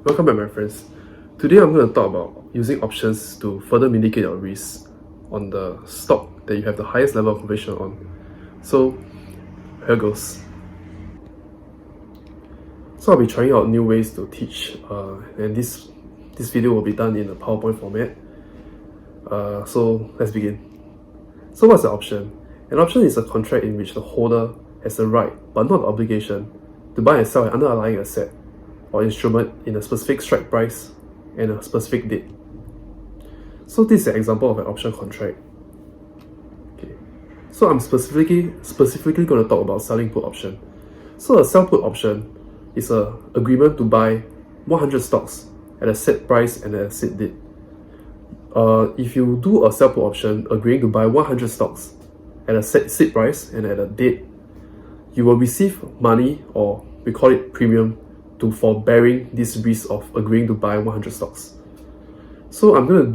Welcome back, my friends. Today I'm going to talk about using options to further mitigate your risk on the stock that you have the highest level of conviction on. So here goes. So I'll be trying out new ways to teach, and this video will be done in a PowerPoint format. So let's begin. So what's the option? An option is a contract in which the holder has the right, but not the obligation, to buy and sell an underlying asset or instrument in a specific strike price and a specific date. So this is an example of an option contract. Okay. So I'm specifically going to talk about selling put option. So a sell put option is an agreement to buy 100 stocks at a set price and at a set date. If you do a sell put option agreeing to buy 100 stocks at a set price and at a date, you will receive money, or we call it premium, for bearing this risk of agreeing to buy 100 stocks. So I'm going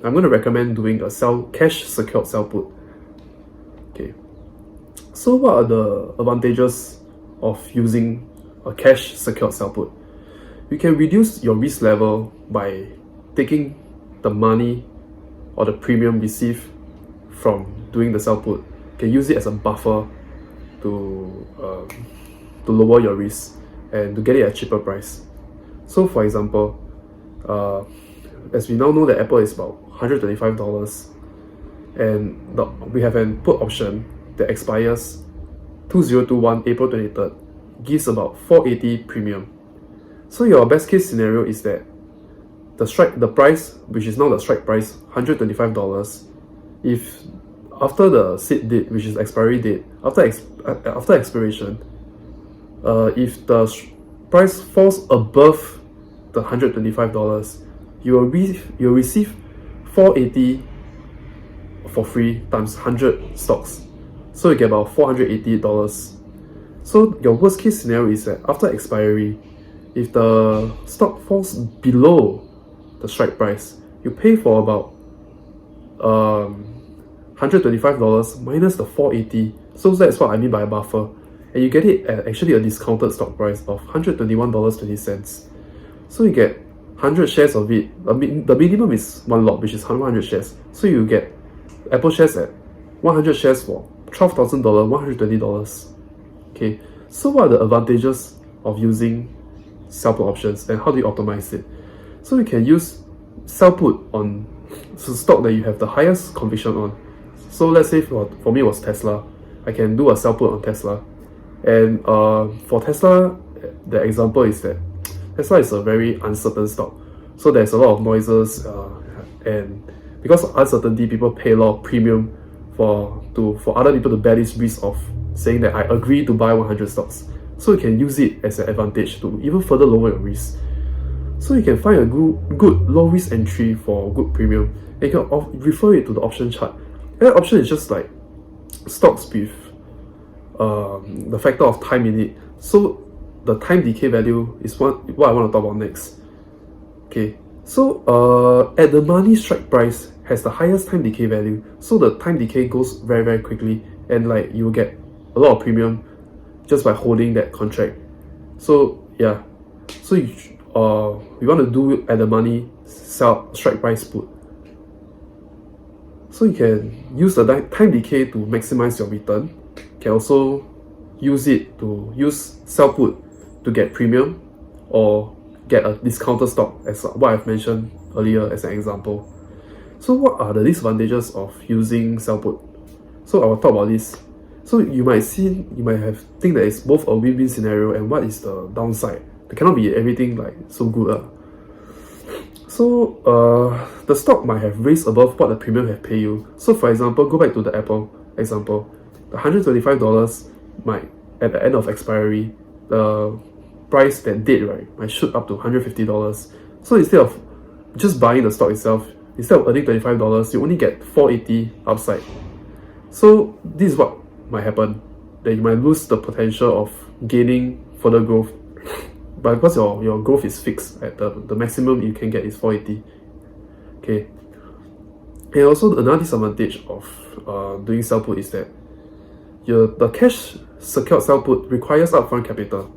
to recommend doing a cash secured sell put. Okay. So what are the advantages of using a cash secured sell put? You can reduce your risk level by taking the money or the premium received from doing the sell put. You can use it as a buffer to lower your risk and to get it at a cheaper price. So for example, as we now know that Apple is about $125, and we have an put option that expires 2021 April 23rd, gives about 480 premium. So your best case scenario is that the price, which is now the strike price, $125, if after the set date, which is expiry date, after expiration, if the price falls above the $125, you will receive 480 for free times 100 stocks. So you get about $480. So your worst case scenario is that after expiry, if the stock falls below the strike price, you pay for about $125 minus the 480. So that's what I mean by a buffer. And you get it at actually a discounted stock price of $121.20. So you get 100 shares of it. The minimum is one lot, which is 100 shares. So you get Apple shares at 100 shares for $12,000, $120. Okay. So what are the advantages of using sell put options, and how do you optimize it? So you can use sell put on stock that you have the highest conviction on. So let's say for me it was Tesla. I can do a sell put on Tesla. And for Tesla, the example is that Tesla is a very uncertain stock. So there's a lot of noises, and because of uncertainty, people pay a lot of premium for other people to bear this risk of saying that I agree to buy 100 stocks. So you can use it as an advantage to even further lower your risk. So you can find a good low risk entry for good premium. And you can refer it to the option chart. That option is just like stocks with the factor of time in it. So the time decay value is what I want to talk about next. Okay, so at the money strike price has the highest time decay value. So the time decay goes very, very quickly, and like you will get a lot of premium just by holding that contract. So yeah, so we want to do at the money sell strike price put. So you can use the time decay to maximize your return. You can also use sell put to get premium or get a discounted stock, as what I've mentioned earlier as an example. So what are the disadvantages of using sell put? So I will talk about this. So you might have think that it's both a win-win scenario, and what is the downside? It cannot be everything like so good. So the stock might have raised above what the premium have paid you. So for example, go back to the Apple example. The $125 might, at the end of expiry, the price that date, right, might shoot up to $150. So instead of just buying the stock itself, instead of earning $25, you only get $480 upside. So this is what might happen, that you might lose the potential of gaining further growth, but because your growth is fixed at the maximum you can get is 480. Okay. And also another disadvantage of doing sell put is that the cash secured sell put requires upfront capital.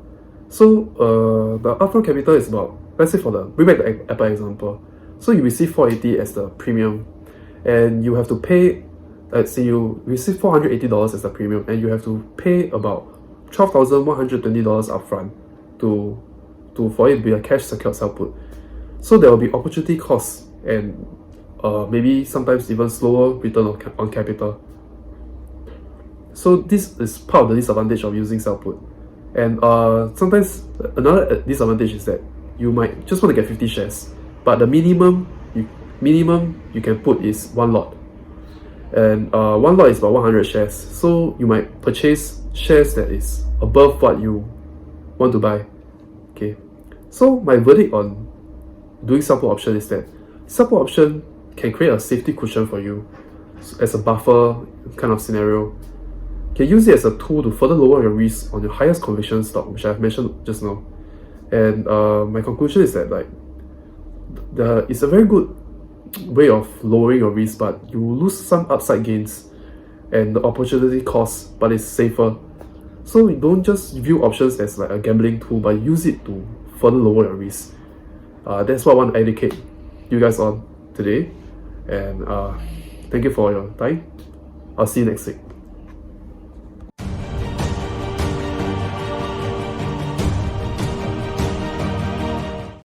So the upfront capital is about, let's say for the, bring back the Apple example. So you receive 480 as the premium, and you have to pay, let's say you receive $480 as the premium, and you have to pay about $12,120 upfront to for it to be a cash secured sell put. So there will be opportunity costs and maybe sometimes even slower return on capital. So this is part of the disadvantage of using sell put. And sometimes another disadvantage is that you might just want to get 50 shares, but the minimum you can put is one lot, and one lot is about 100 shares. So you might purchase shares that is above what you want to buy. Okay, so my verdict on doing sell put option is that sell put option can create a safety cushion for you as a buffer kind of scenario. You can use it as a tool to further lower your risk on your highest conviction stock, which I've mentioned just now. And my conclusion is that it's a very good way of lowering your risk, but you lose some upside gains and the opportunity cost, but it's safer. So you don't just view options as like a gambling tool, but use it to further lower your risk. That's what I want to educate you guys on today. And thank you for your time. I'll see you next week.